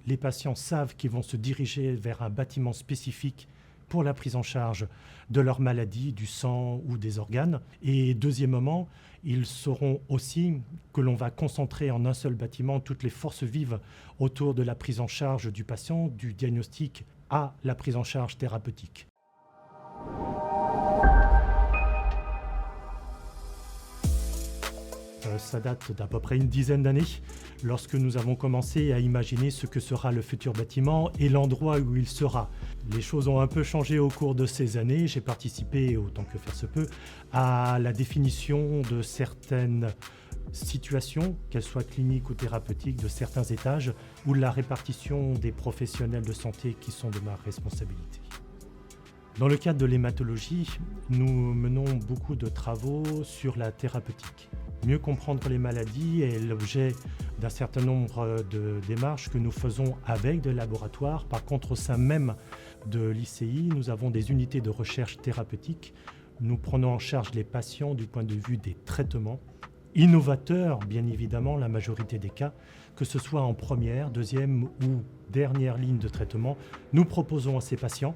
les patients savent qu'ils vont se diriger vers un bâtiment spécifique pour la prise en charge de leur maladie, du sang ou des organes. Et deuxièmement, ils sauront aussi que l'on va concentrer en un seul bâtiment toutes les forces vives autour de la prise en charge du patient, du diagnostic à la prise en charge thérapeutique. Ça date d'à peu près une dizaine d'années, lorsque nous avons commencé à imaginer ce que sera le futur bâtiment et l'endroit où il sera. Les choses ont un peu changé au cours de ces années. J'ai participé, autant que faire se peut, à la définition de certaines situations, qu'elles soient cliniques ou thérapeutiques, de certains étages, ou la répartition des professionnels de santé qui sont de ma responsabilité. Dans le cadre de l'hématologie, nous menons beaucoup de travaux sur la thérapeutique. Mieux comprendre les maladies est l'objet d'un certain nombre de démarches que nous faisons avec des laboratoires. Par contre, au sein même de l'ICI, nous avons des unités de recherche thérapeutique. Nous prenons en charge les patients du point de vue des traitements, innovateurs bien évidemment la majorité des cas, que ce soit en première, deuxième ou dernière ligne de traitement. Nous proposons à ces patients,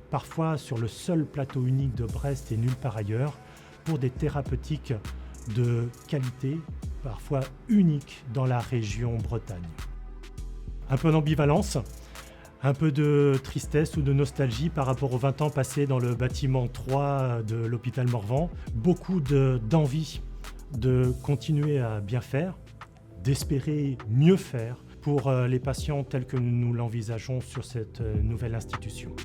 parfois sur le seul plateau unique de Brest et nulle part ailleurs, pour des thérapeutiques de qualité, parfois unique dans la région Bretagne. Un peu d'ambivalence, un peu de tristesse ou de nostalgie par rapport aux 20 ans passés dans le bâtiment 3 de l'hôpital Morvan. Beaucoup d'envie de continuer à bien faire, d'espérer mieux faire pour les patients tels que nous l'envisageons sur cette nouvelle institution.